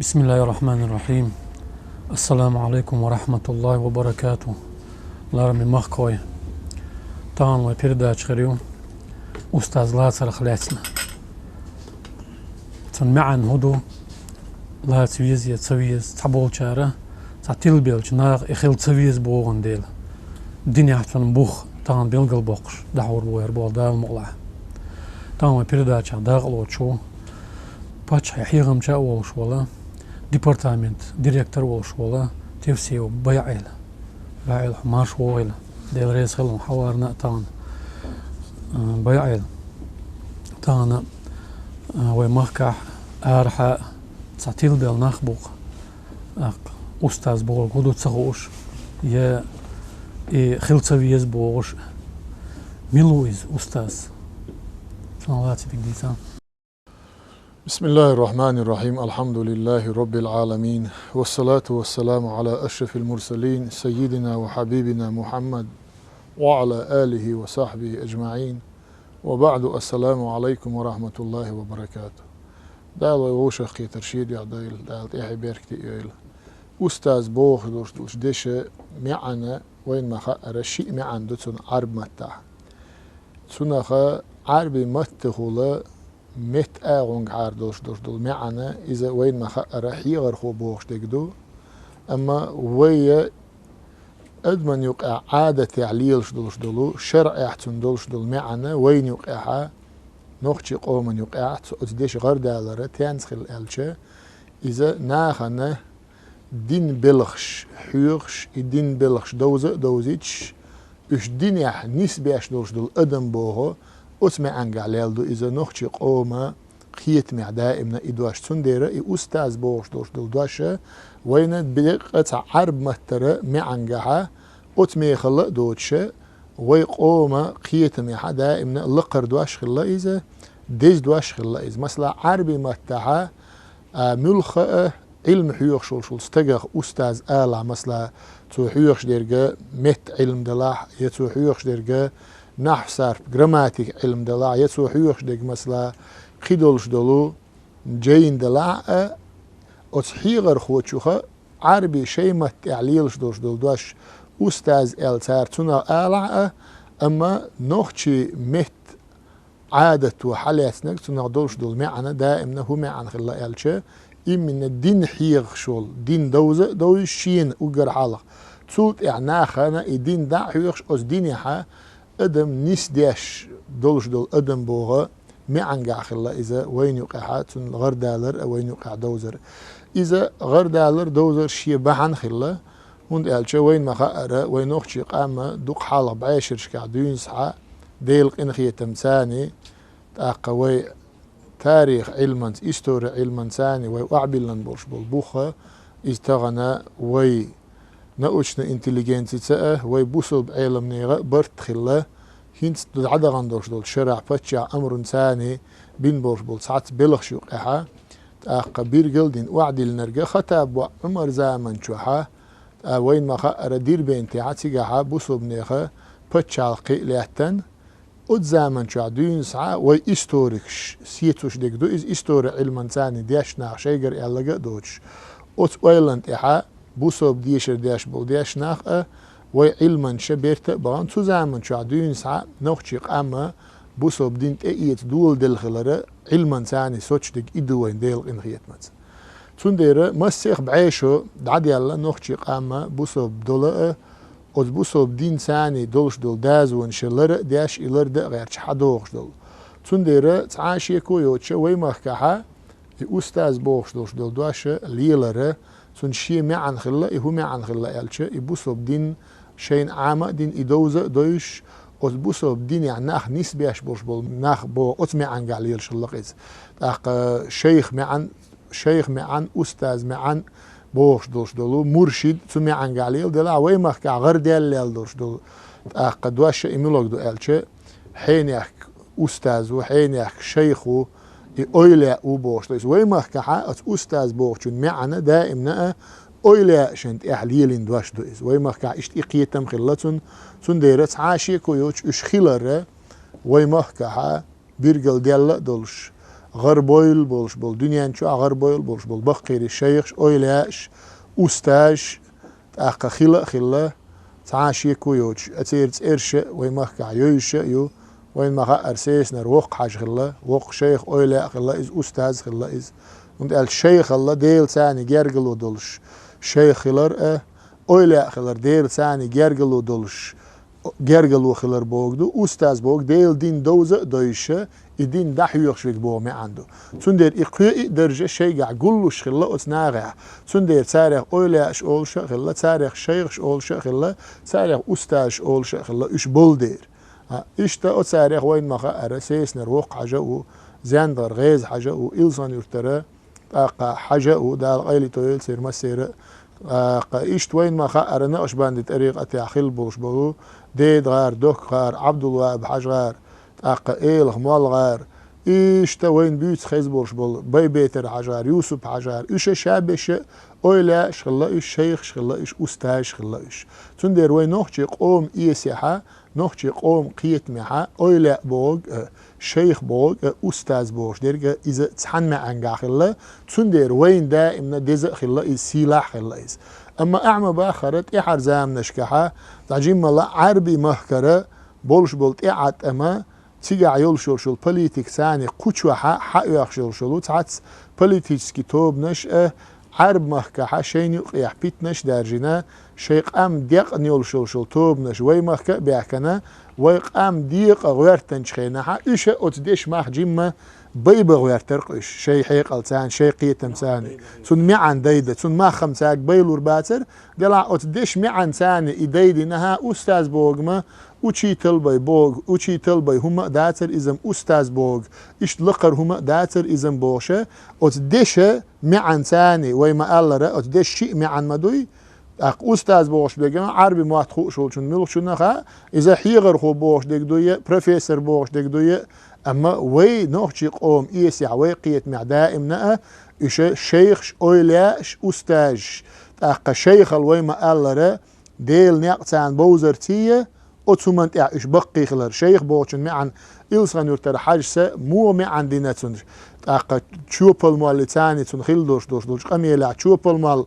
بسم الله الرحمن الرحيم. السلام عليكم ورحمة الله وبركاته. لارمي مخكوي طان وبيرداج خريو أستاذ لاسر خلاتنا معن هدو لا تسويز يتسويز تحبول شارة تعتيل بيلج ناغ إخيل تسويز بوغن ديل الدنيا حتفن بوخ طان بيلقل بوقش دحور بوير بول دال مقلع طان وبيرداج داغلو شو باتش حيغم شا أول شوالا ديبارتامنت ديريكتور والشوالا تفسيو بيعيل حمار شويل ديل رئيس خلهم حوارنا طان بيعيل طان ومخكح أرحى تعتيل بيل نخبوق أستاذ بول قدو تسغوش يا خلصويز بوغش ميلويز أستاذ صلواتي تقديسان. بسم الله الرحمن الرحيم. الحمد لله رب العالمين، والصلاة والسلام على أشرف المرسلين سيدنا وحبيبنا محمد وعلى آله وصحبه أجمعين، وبعد. السلام عليكم ورحمة الله وبركاته. دال ووشخ ترشيد يعديل دال إيحي بيركتي إيل أستاذ بوخ دوش ديش معنا وين ما خأر الشيء معن دوتون عرب متاح تسونخ عربي متخولا مت آغونغ عار دوش دول معنا إذا وين ما خأر حيغر خو بوخش ديكدو أما ويا أدمن يقع عادة تعليلش دولش دولو شرع احتن دولش دول معنا وين يقعها نوختي قومن يقع أتديش غر دالرة تانسخل ألشة إذا ناخنا دين بلخش حيوخش الدين بلخش دوزيتش إش دين يح نسبيش دولش دول أدم بوهو أسمع أنجع ليلدو إذا نوختي قوما خيت مع دائمنا إدواش تنديرة أستاذ بوش دوش دول دواشة وين بلقة عرب مترة مع أنجعها أتمي خلا دوتشة ويقوما خيت مع دائمنا لقر دواش خلا إذا ديز دواش خلا إذا مثلا عربي متها ملخة علم حيوخ شول استجاخ أستاذ آلع مثلا تو حيوخ ديرجا مت علم دلاح يتو حيوخ ديرجا نحو صرف جراماتيك علم دلاع يتو حيوخ ديرج مثلا خيدولش دلو جين دلاع أتحيغر خوتشوخة عربي شيء ما تعليلش دوش دول دوش أستاذ آلتار تونا آلع أما نوختي مت عادة وحالاتنا تونا دولش دول معنا دائما هو معنا خلا آلتشا إمن الدين حيغ شول دين دوزة دوش شين وقر حالق تسوت إعناخنا الدين دا حيوخش أس دين يحا أدم نيس ديش دولش دول أدم بوغا معنقع خلا إذا وين يقع تون غر دالر أو وين يقع دوزر إذا غر دالر دوزر شي بحن خلا هند ألشا وين ما خأرة وين أختي قامة دوق حالق بعيشر شكع دون سحا ديلق إنخية تمساني تاقوي تاريخ علما إستوري علما ثاني وأعبلن برش بالبوخة استغنى وي نأوشنا انتليجنسي تسأه وي بوصل بعلم نيغا برت خلا هنت عدغن دوش دول شرع فتشع أمر ثاني بين برش بول ساعت بلغش يقعها تاقا بيرجل دين وعدل نرجع خطاب وعمر زامن شوحا وين ما خأر دير بينتي عتيقها بوصل بنيغا فتشع القيلاتن أد زامن شو عدوين ساعة وي إستوريكش سيتوش ديك دو إز إستوري علما ثاني ديش ناخ شيجر يالغا دوش أت ويلند إحا بوصوب ديشر ديش بول ديش ناخ وي علما شبيرت بغان تو زامن شو عدوين ساعة نوختشيق أما بوصوب دينت إيت دول دل خلره علما ثاني سوتش ديك إدوين ديل إنخيت مات تندير مسيخ بعيشو دعد يالا نوختشيق أما بوصوب دولا أز بوصوب دين ثاني دولش دول دازون شلر داش إلر دا غير حدوغش دول تندير تعاشي كويوتش وي مخكحا أستاذ بوغش دولش دول دواش ليلر تون شي معن خلا هو معن خلا يالش يبوصوب دين شين عامة دين إدوزة دوش أز بوصوب دين يعني ناخ نسبيش بوش بول ناخ بو أتمي عن قاليل شلقيز شيخ معن أستاذ معن بوش دوش دولو مرشد تمي عن قاليل دلا ويمخ غير ديال دوش دول قدواش إميلوك دو ألشة حين يحك أستاذ وحين يحك شيخو أويلا وبوش دوش ويمخ أستاذ بوش معنا دائما أويلا شنت إحليلين دواش دوش ويمخ إشت إقيتم خلتون تنديرت عاشي كويوش إش خلره ويمخ بيرجل ديال دولش غربويل بولش بول دنيا شو غربويل بولش بول بقير الشيخ أويلاش أستاذ أخ خلا تعاشي كويوش أتيرت إرش ويمخ عيوش يو وين ما أرسيس نروق حاج خلا وق شيخ أويلا خلا إز أستاذ خلا إز und الشيخ الله ديل ثاني جرجلو دولش شيخ خلر أويلا خلر ديل ثاني جرجلو دولش جرجلو خلر بوغدو أستاذ بوغ ديل دين دوزة دويشة الدين دحيوخ شويك بو ما عنده تندير إقوى درجة شيء قلوش خلا أتناغع تندير تاريخ أولاش أولش خلا تاريخ شيخ أولش خلا تاريخ أستاذ أولش خلا إيش بولدير إشتا تاريخ وين ما أرسيس نروق حاجة و زاندر غيز حاجة و إلسان يرترى حاجة و دال غيلي تويل سير مسير إشت وين ما أرنا أشبان طريق أتاخيل بوش بو ديد غار دوك غار عبد الوهاب حاج غار إيل مال غار إشتا وين بيوت خيز بوش بول بي بيتر حجار يوسف حجار إيش شابش أولا شغلا إيش شيخ شغلا إيش أستاذ شغلا إيش تندير وين نوخشي قوم إيسيحة نوخشي قوم قيت معها أولا بوغ شيخ بوغ أستاذ بوغ ديرجا إذا تحن مع أنجا خلا تندير وين دائما دزق خلا إز سلاح خلا إز أما أعمى باخرت إحر زام نشكحة تعجيم الله عربي مهكرة بولش بولت إعت أما تيجا عيول شول بوليتيك ثاني قوتشوحة حقيق شول تعتس بوليتيكسكي توب نش عرب مهكحة شين يقيح بيت نش دارجنا شيق أم ديق نيول شول توب نش وي مهكا بيحكنا ويق أم ديق غير تنشخينها إيش أتديش ماه جيمة بيبغ غير ترقش شيء حيق الثاني شيء قيتم ثاني سن معن ديدة سن ما خمساك بيلور باتر دلع أتديش معن ثاني إديدي نها أستاذ بوغما وشي تلبي بوغ وشي تلبي هما داتر إزم أستاذ بوغ إيش لقر هما داتر إزم بوشة أتديش معن ثاني ويما ألرا أتديش شيء معن مدوي أستاذ بوش بيجمع عربي ما تخو شو ملوك شو نخا إذا حيغر خو بوش ديك دوية بروفيسور بوش ديك دوية أما وي نوخشي قوم إيسيع وي قيت مع دائم نأ إيش شيخ أويلاش أستاذ أقا شيخ الوي ما ألرا ديل نقطان بوزرتية أتسمنت إيش بقي خلر شيخ بوشن معن إلسان يرتر حاجسة مو معن ديناتون أقا تشوبل مال تاني تنخيل دوش قميلع تشوبل مال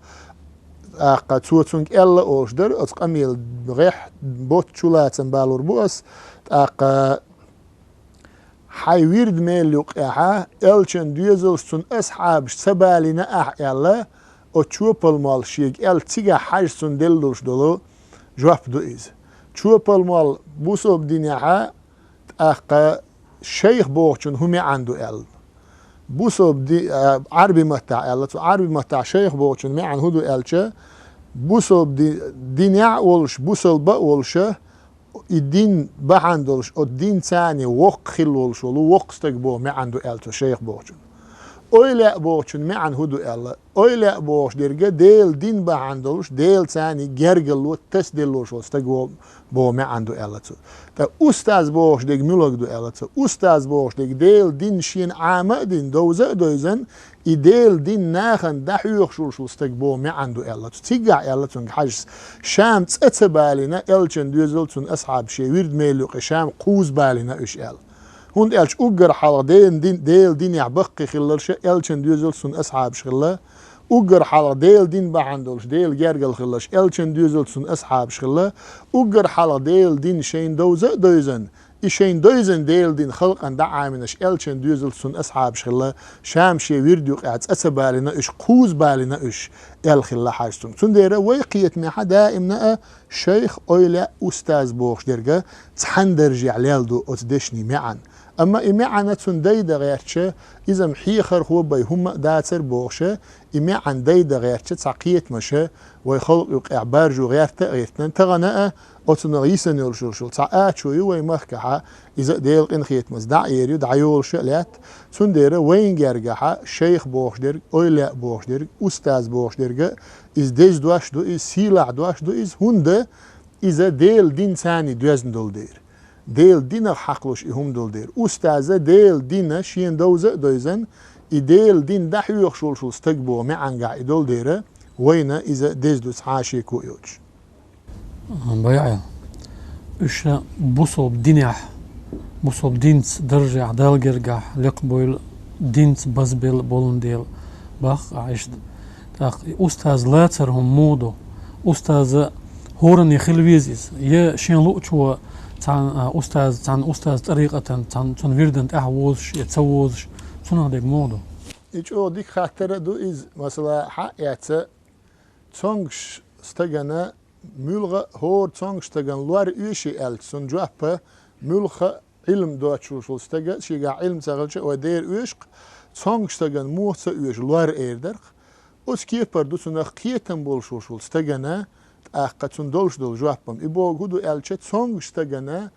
أقا توتونك إلا أوشدر أتقميل غيح بوت شولاتن بالور بوس أقا حيويرد ميل يقعها إلشن ديزل سن أصحاب سبالينا أح إلا أتشوبل مال شيك إل تيجا حاج سن دلدوش دولو جواب دو إز تشوبل مال بوسو بدينيها أقا شيخ بوشن همي عنده إل بوسو بدي عربي متاع إل عربي متاع شيخ بوشن معن هدو إلشة بوسو بدي دينيع ولش بوسو بقولش الدين بحندولش الدين ثاني وق خلولش ولو وق استقبو معن دو إلشة شيخ بوشن أويلا بوشن معن هدو إلا أويلا بوش ديرجا ديل دين بحندولش ديل ثاني جرجلو تسدلوش استقبو بو معن دو إلا تا أستاذ بوش ديك ملوك دو إلا أستاذ بوش ديك ديل دين شين عامة دين دوزة دوزن إديل دين ناخن دحيوخ شو استقبو معن دو إلا تيجع إلا تون حاجز شام تتبالينا إلشن دوزل تون أصحاب شي ويرد ميلوق شام قوز بالينا إيش إل هون إلش أجر حلقة ديل دين يعبقي خلالش إلشن دوزل تون أصحاب شغله أجر حلقة دين بحندولش ديل جرجل خلش إلشن دوزل تون أصحاب شغله أجر حلقة دين شين دوزة دوزن إشين دوزن دين خلق أن دعامنش إلشن دوزل تون أصحاب شغله شام شي ويردو قاعد أتبالنا إيش قوز بالنا إيش إل خلا حاجتون تون ديره ويقيت مع دائمنا شيخ أويلا أستاذ بوخش درجة تحندرجي عليالدو أتدشني معن أما إمعنا تون ديدا غيرتش إذا محيخر هو بي هم داتر بوخشة إمعن ديدا غيرتش تعقيت مشة ويخلق يقع بارجو غيرت غيرتن تغناء أتنغيسن يلشلشل تعقات شوي ويمخكحة إذا ديل إنخيت مزدع يريو دعيول شلات تون ديرا وين جرجحة شيخ بوخش درج أويلا بوخش درج أستاذ بوخش درج إز ديز دواش دو إز سيلع دواش دو إز هنده إذا ديل دين ثاني دوزن دول دير ديل دين حقلوش إهم دول دير أستاذة ديل دين شين دوزة دوزن إديل دين دحيوخ شلشل استقبو معن قاعد دول ديره وين إذا ديز دوس حاشي كويوج بيعي إيش بوصو بدينيح بوصو بدينت درجة عدال جرجح لقبول دينت بزبل بولنديل باخ عشت تاق أستاذ لاترهم مودو أستاذ هورني خلويزيز يا شين لوتشوا تان أستاذ طريقة تان ويردن أحوزش يتسوزش تون هذاك مودو إيش ديك خاطر دو إز مثلا حقيقة تونغش استجنا ملغة هور تونغش تجن لوار إيشي ألت سون جوابه ملغة علم دوت شو استجا شيء علم تغلش ودير إيشق تونغش تجن موت إيش لوار إيردر أس كيف بردو سون خيتم بول شو استجنا أقتون دولش دول جوابهم إبو جودو ألت تونغش تجنا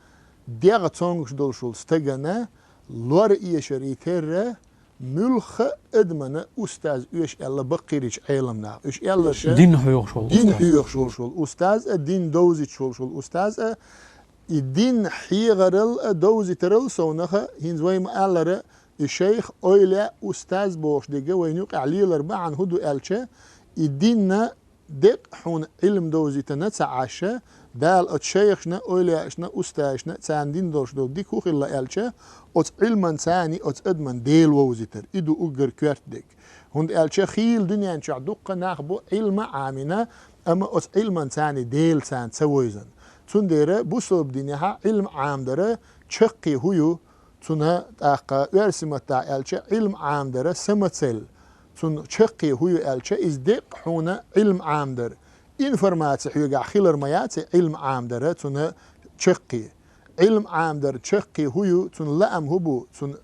ديغ تونغش دول شو استجنا لوار إيش ريتره ملخ ادمنا استاذ ايش الله بقيرش علمنا ايش الله دين حيوخ شول دين حيوخ شول استاذ الدين دوزي شول استاذ الدين حيغرل دوزي ترل سونخه هينزوي ما الله الشيخ اويلا استاذ بوش دغه وينوق عليلر بعن هدو الچه الدين دق حون علم دوزي تنتعشه دال الشيخنا اويلاشنا استاذنا تاندين دوش دو ديكو خلا الچه ات علمان ثاني ات ادمن ديل ووزيتر ادو اوغر كوارتدك هند الچه خيل دنيا انچ دقه ناخبو علم عامنا اما ات علمان ثاني ديل سان سويزن تون ديره بو سوب دنيا علم عام دره چقي هيو تونه اقا ورسمتا الچه علم عام دره سمتسل تون چقي هيو الچه از دق حونه علم عام در انفورماتي هيو خيلر مياتي علم عام دره تونه چقي علم عام در چقي هيو تون لام هبو تون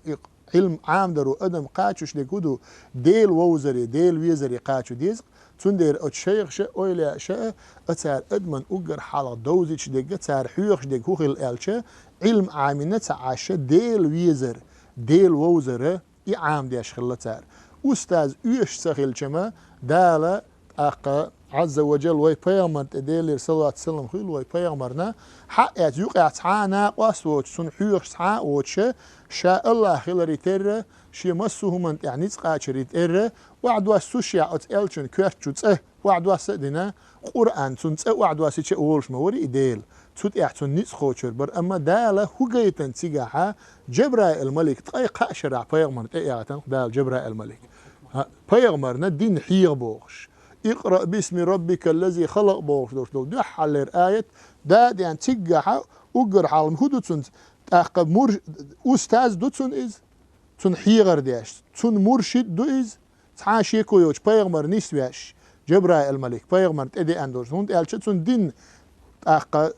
علم عام در ادم قاچوش دكودو ديل ووزري ديل ويزري قاچو ديز تون دير اتشيخش اويلا شا اتار ادمن اوغر حالا دوزيش دك تار حيوخش دك هوخل الچه علم عامنه تعاش ديل ويزر ديل ووزر اي عام ديش خلتار استاذ ايش سخيل چما دالا اقا عز وجل وي بيامر ديلر صلى الله عليه وسلم خيل وي بيامرنا حقيت يقع تعانا قاسوت سن حيوخ تعا وتش شاء الله خيلري تر شي مسوه من يعني تقاشري تر وعد وسوشيا ات الچن كوتش وعد وسدنا قران سن وعد وسچ اولش موري ديل تut احسن نيس خوچر بر اما داله هوغيتن تيغا جبرائيل الملك تاي قاشرا بيامر تياتن دال جبرائيل الملك بيامرنا دين حيغ بوخش اقرأ باسم ربك الذي خلق بوش دوش دح على آية دا يعني تيجا أجر حالم هدو تون أقب مر أستاذ دو تون إز تون حيغر ديش تون مرشد دو إز تعاشي كويوش بيغمر نسويش جبرائيل الملك بيغمر تدي أندوش هند ألش تون دين أقب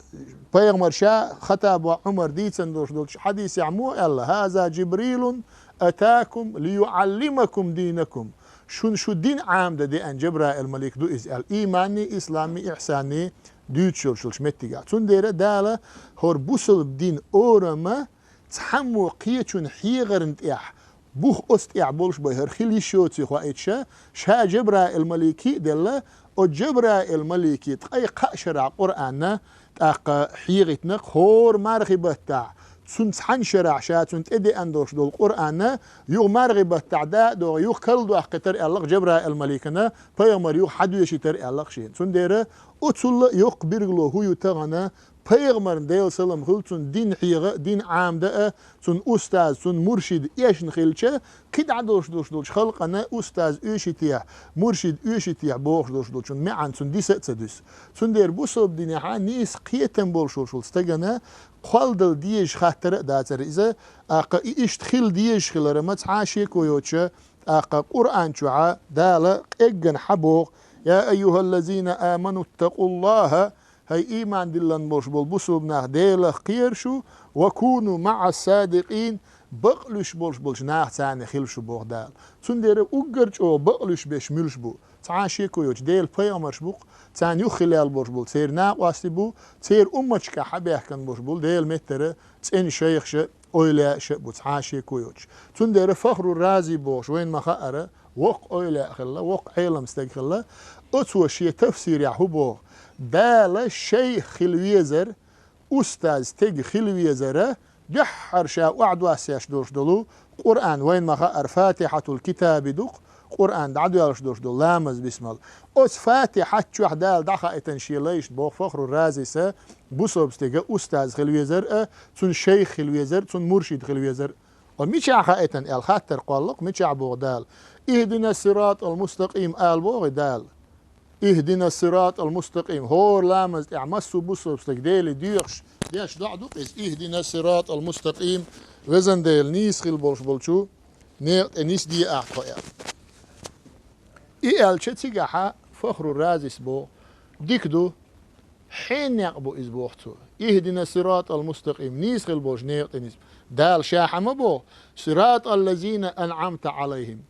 بيغمر شا خطاب وعمر ديتن دوش حديث يعمو الله هذا جبريل أتاكم ليعلمكم دينكم شو الدين عام ده ان جبرائيل الملك دو از الايماني اسلامي احساني دوتشل شو شمتيغا تون ديره داله هور بوسل دين اورما تحمو قيتون حيغرنت اح بوخ است اح بولش بهر خلي شوتي خو ايتشا شا جبرائيل الملكي دله او جبرائيل الملكي تقي قشرع قران تاق حيغتنا هور مرغبه تاع سن حن شرع شاتون تدي اندوش دول القران يو مرغبه تعدا دو يو كل دو اختر الله جبرائيل الملكنا بيغمر يو حد يشتر الله شين سن ديره اتول يق بيرغلو هو يتغنا بيغمر ديل سلام خلتون دين حيغه دين عام ده سن استاذ سن مرشد ايش نخلچه كد عدوش دوش خلقنا استاذ ايشتيا مرشد ايشتيا بوخ دوش معن سن دي ستدس سن دير بوسوب دينها نيس قيتن بولشول استغنا قالدل ديش خاطر داتر اذا اق اشتخيل ديش خلرما تعاشي كويوچه اق قران چوعا داله اجن حبوق يا ايها الذين امنوا اتقوا الله هاي ايمان دلن بوش بول ناخ ديله قيرشو وكونوا مع الصادقين بقلش بولش ناخ ثاني خلشو بوغ دال تندير اوغرچ او بقلش بش ملش بو تعاشي كويوچ ديل بيامرش بوق تان يو خلال بوش بول سير ناقواسي بو سير امچ حبيح كان بوش بول ديل متر تن شيخ اويلا بو تعاشي كويوچ تندير فخر الرازي بوش وين ما خأره وق اويلا خلا وق علم استغفر اتو شي تفسير يحبو دال شيخ خلويزر استاذ تج خلويزره جحر شا وعد واسياش دوش دلو قران وين ما خأر فاتحه الكتاب دق قرآن دعدو يالش دوش دو لامز بسم الله أس فاتحة شو دال دخا اتنشيليش بو فخر الرازي سا بوسوبستيغا أستاذ خلويزر تون شيخ خلويزر تون مرشد خلويزر وميشع خائتن الخاتر قلق ميشع بغدال اهدنا الصراط المستقيم بغدال اهدنا الصراط المستقيم هور لامز اعمسو بوسو بستقديل ديش دعدوق إز اهدنا الصراط المستقيم وزن ديل نيس خيل بولشو نيس دي اعطايا الشتيجاحا فخر الرازس بو ديكدو حين يقبو إزبوحتو اهدنا الصراط المستقيم نيس خيل بولش نيس دال شاحة بو صراط الذين أنعمت عليهم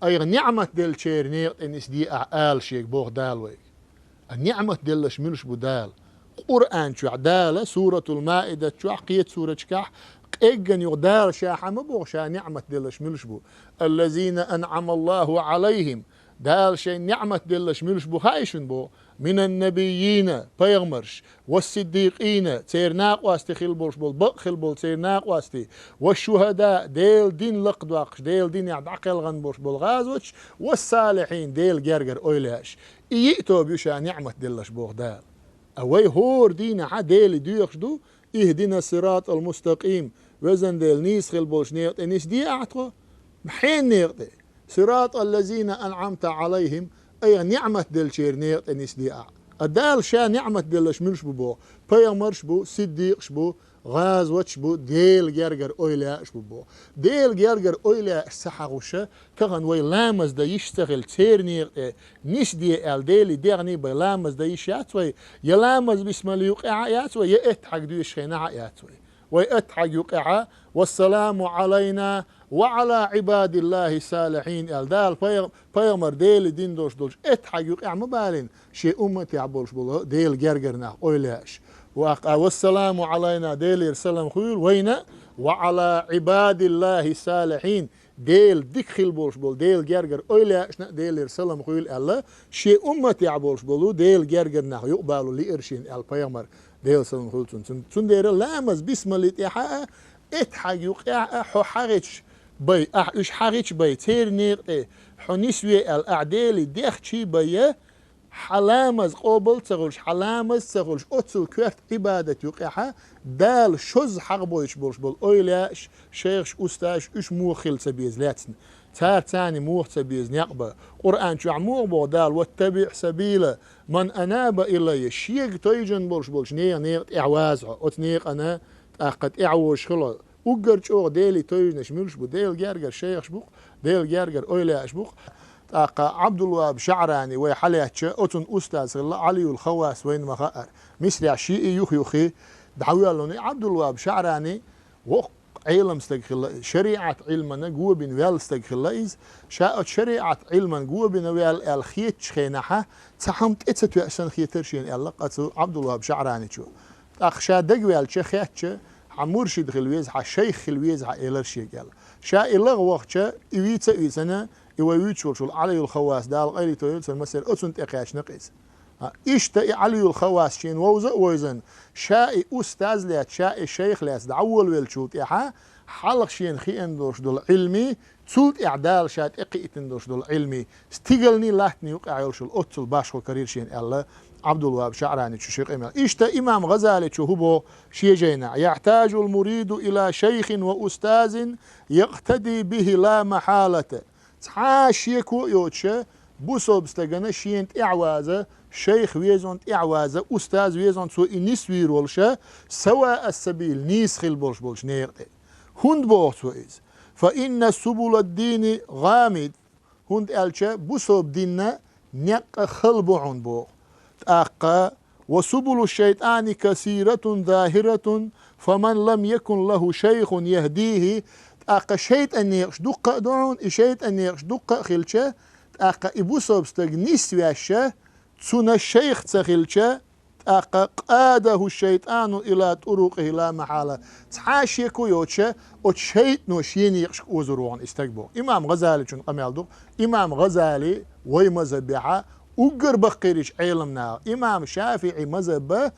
أي نعمة دل شير نيق إنس دي آل شيك بوغ دال ويك النعمة دل شملش بو دال قرآن شو دال سورة المائدة شو قيت سورة شكاح إيجن يغدال شاحة بوغ شا نعمة دل شملش بو الذين أنعم الله عليهم دال شي نعمة دل شملش بو خايشن بو من النبيين بيغمرش والصديقين تيرناق واستي خلبولش بول بق خلبول تيرناق واستي والشهداء ديل دين لقدواقش ديل دين يعدعقل غنبوش بول غازوش والصالحين ديل جرجر اويلاش يئتو بيوشا نعمة دلش بوغ دال اوي هور دين ديل ديوخش دو اهدنا الصراط المستقيم وزن ديل نيس خلبولش نيغت نيس دي اعتقو محين نيغت صراط الذين أنعمت عليهم أي نعمة دل شير نيغت نيس دي الدال شا نعمة دلش ملش بو بيامرش بو صديق شبو غاز وتشبو ديل جرجر اويلا شبو ديل جرجر اويلا سحغوشة كغن وي لامز دا يشتغل تير نيغت نيس دي ديلي ديغني بي لامز دا يشاتوي يلامز بسم الله يوقع ياتوي يأتحق دو يشخينا ياتوي ويأتحق يوقع والسلام علينا وعلى عباد الله الصالحين الدال بيامر ديل دين دوش اتحق يوقع مبالين شيء أمتي عبولش بولو ديل جرجرنا اويلاش والسلام علينا ديل يرسلم خيول وين وعلى عباد الله الصالحين ديل ديك خيل بولش بول ديل جرجر اويلاش ديل يرسلم خيول الله شيء أمتي عبولش بولو ديل جرجرنا يقبلوا لإرشين البيامر ديل سلم خيول تون دير لامز بسم الله تحقق اتحق يوقع حوحرش بي اش حريش بي تير نير حنيسوي الاعدال ديخشي بي حلامز قبل تغلش حلامز تغلش اتسل كوفت عبادة يقعها دال شوز حربوش بولش بول اويلاش شيخش استاش اش موخيل تبيز لاتن تار تاني موخ تبيز نقبة قرآن شو عمور بو دال واتبع سبيل من اناب الي شيق تيجن بولش نير اعوازها اتنيق انا اقد اعوش خلال وقرج او ديلي توينش ملش بو ديل جرجر شيخ شبوق ديل جرجر اويلا شبوق عبد الوهاب شعراني ويحليتش اوتن استاذ الله علي الخواس وين مخاءر مثل عشيئي يخي دعوالوني عبد الوهاب شعراني علم استغفر شريعة علمنا جوا بين ويال استغفر شاءت شريعة علما جوا بين ويال الخيت شخينها تحمت اتسو عشان خيترشين الله قتو عبد الوهاب شعراني شو شا دقوال شخيتش مرشد خلويز شيخ خلويز إلرشي قال شا إلغ وقت إيويتا إيسانا إيويتشول شول علي الخواس دال غيري تويل سنمسر أتسنت إقاش نقيس إشتا علي الخواس شين ووزن شا أستاذ لات شا الشيخ لات دعول ويلشوت إحا حلق شين خيان دوش دول علمي تسولت إعدال شات إقيتن دوش دول علمي استيقلني لاحتني يوقع يلشول أتسل باشو كرير شين الله عبد الوهاب شعراني شيخ إمام إشتا إمام غزالي هو شيجينا يحتاج المريد إلى شيخ وأستاذ يقتدي به لا محالة تعاشيكو يوتشا بوسوب استغنى شينت إعوازة شيخ ويزونت إعوازة أستاذ ويزونت سو إنيس ويرولشا سواء السبيل نيس خيل بولش نيرتي هند بوغت وإز فإن سبل الدين غامد هند ألشا بوسوب ديننا نيق خلبعون بوغ أقا وسبل الشيطان كثيرة ظاهرة فمن لم يكن له شيخ يهديه أقا شيطان يقش دقة دعون شيطان يقش دقة خلشة أقا إبوسوب استغنيس وياشة تسونا الشيخ تخلشة أقا قاده الشيطان إلى طرقه لا محالة تحاشيكو يوتشة وتشيط نوشين يقش وزروان استقبو إمام غزالي شون قميالدو إمام غزالي ويمزبعا وقر بقيرش علمنا إمام شافعي مذهب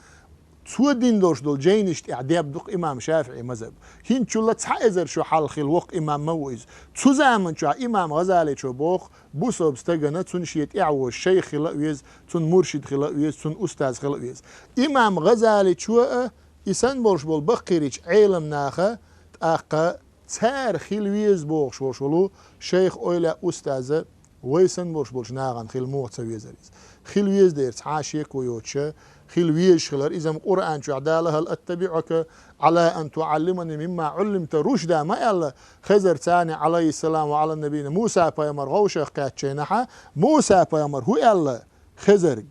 تودين دوش دول جينشت إعداب دوق إمام شافعي مذهب هين شو تحايزر شو حال خلوق إمام مويز تزامن شو إمام غزالي شو بوخ بوسوب استغنى تنشيت إعوش شيخ خلقويز تن مرشد خلقويز تن أستاذ خلقويز إمام غزالي شو إسان بولش بول بقيرش علمنا أقا تار خلويز بوغ شوشولو شيخ أويلا أستاذ ويسن بولش ناغن خل موت سويزريز خلويز دير تعاشيك ويوتشا خلويز خلر إذا القرآن شو عدالة هل أتبعك على أن تعلمني مما علمت رشدا ما يلا خزر تاني عليه السلام وعلى النبي موسى بايمر غوشة كاتشينها موسى بايمر هو يلا خزر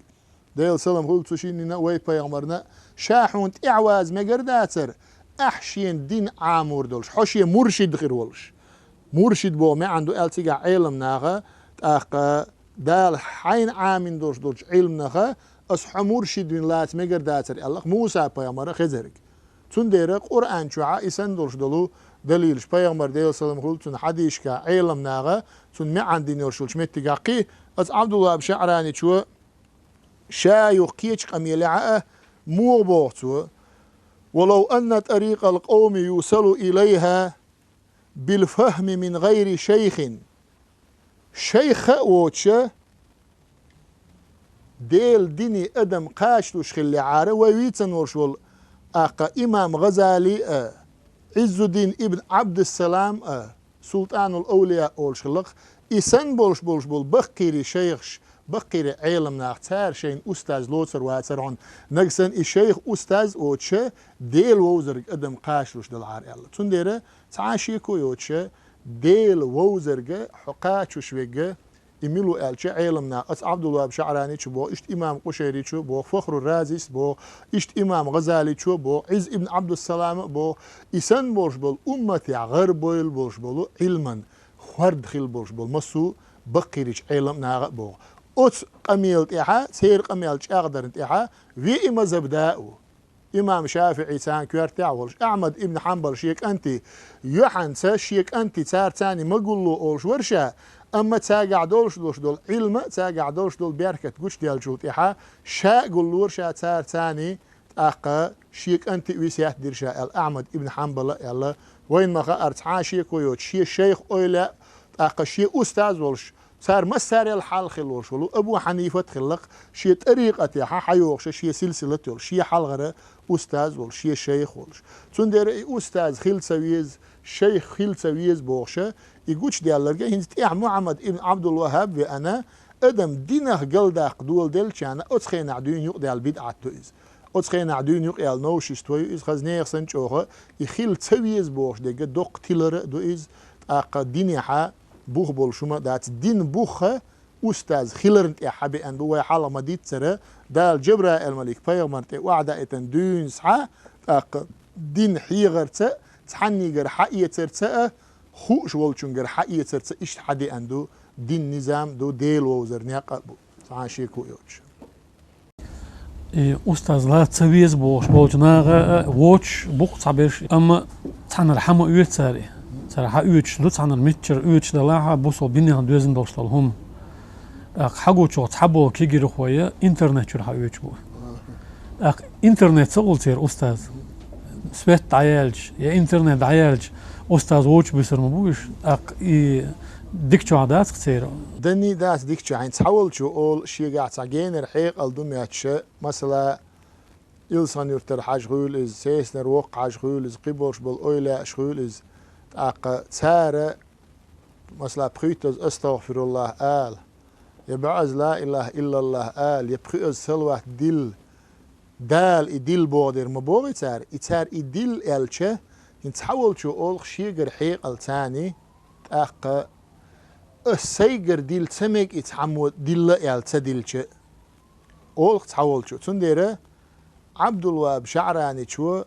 ديل سلام قلت سوشيني وي بايمرنا شاحون إعواز مقرداتر أحشين دين عامور دولش حشي مرشد غير ولش مرشد بو ما عنده التقى علم ناغا أخ دال حين عامين دولش علم ناغا أصح مرشد من لات مقرداتر الله موسى بايمر خزرك تندير قرآن شوعا إسان دولش دولو دليلش بايمر ديل سلام قلت تن حديش كا علم ناغا تن ما عندي نورشلش متقاقي أص عبد الله بشعراني شو شايخ كيتش قميلعه مو بوغتو ولو أن طريق القوم يوصل إليها بالفهم من غير شيخ ووتشا ديل ديني أدم قاشلوش خلي عاره ويتن ورشول أقا إمام غزالي عز الدين ابن عبد السلام سلطان الأولياء أولشلق إسان بولش بول بخيري شيخ بقير علم ناختار شين أستاذ لوتر واترون نقصن الشيخ أستاذ أوتشا ديل ووزرق أدم قاشلوش دلعار يلا تنديره تعاشيكو يوتشا ديل ووزرق حقاتشوش ويقا إميلو ألشا علمنا أس عبد الله بشعراني بو إشت إمام قشيري بو فخر الرازيس بو إشت إمام غزالي بو عز ابن عبد السلام بو إسان بولش بول أمتي غربويل بولش بولو علما خورد خيل بولش بول مسو بقيريش علم ناغ بو أوت قميل تيحا سير قميل تشاغدر تيحا في إما زبداء إمام شافعي تان كوارتع ولش أحمد ابن حنبل شيك أنتي يحنس شيك أنتي تار تاني ما قولو أولش ورشا أما تاقع دولش دول علم تاقع دولش دول بيركت قوش ديال شو تيحا شا قولو ورشا تار تاني أقا شيك أنتي ويسيات ديرشا الأحمد ابن حنبل يلا وين ما خا أرتعا شيك ويوت شي الشيخ أويلا أقا شي أستاذ ولش صار مسار الحال خلور شلو أبو حنيفة خلق شي طريقة يا حيوخش شي سلسلة يول شي حلغرة أستاذ ولا شي شيخ ولش تندر أستاذ خيل سويز شيخ خيل سويز بوخشة يقولش ديالرجع هنت محمد ابن عبد الوهاب وأنا أدم دينه قلداق دول دل كان أتخين عدون يق ديال بدعة تويز أتخين عدون يق يال نوشيس تويز خزنير سنجوه يخيل سويز بوخش ديك دوق تيلر دويز أق دينها بوخ بولشوما دات دين بوخه أستاذ خيلرنت حبي أن بوي حالا مديد سرة دال جبرا الملك بيغمرت وعدا إتن دون سحا أق دين حيغرت تحني غير حقية ترتا خوش والشون غير حقية ترتا إشت حدي أندو دين نظام دو ديل ووزر نياق تعاشيكو يوش أستاذ لا تسويز بوش ناغا ووش بوق تعبيرش أما تحنا الحمو يوت ساري صراحة أوتش لطس عن المتر أوتش دلاها بوصل بيني عن دوزن دوشتلهم حقو شو تحبوا كيجي رخوية إنترنت شو رح أوتش بو إنترنت سقولتير أستاذ سبت عيالج يا إنترنت عيالج أستاذ ووتش بيصير مبوش ديك شو عادات كثير دني داس ديك شو عين تحول شو أول شيء قاعد تعجين رحيق الدمياتش مثلا إلسان يرتر حاجغول إز سيسنر وق حاجغول إز قبورش بالأويلا شغول إز أق تارة مثلا بخيتز أستغفر الله آل يبعز لا إله إلا الله آل يبخيز سلوة دل دال إدل بودر مبوغي تار إتار إدل إلشة ينتحول شو أول شيقر حيق التاني أق السيقر دل تمك يتحمل دل إلشة دلشة أول تحول شو تنديره عبد الله بشعراني شو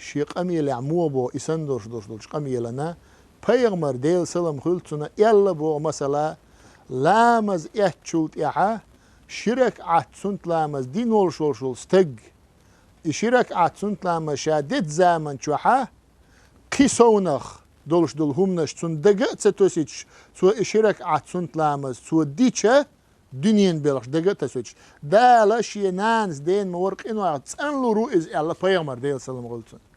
شي قميل عمو بو إسندرش دوش قميلنا پیغمبر ديل سلام خلتنا يلا بو مثلا لامز احتشولت احا شرك عتسنت لامز دين ولشول ستق شرك عتسنت لامز شادت زامن شوحا قيسونخ دولش دولهمنش تون دقا تتوسيتش سو شرك عتسنت لامز سو ديچه دنيان بلغش دقا تسويتش دالاش ينانز دين مورق انو عتسنلو رؤيز يلا پیغمبر ديل سلام خلتنا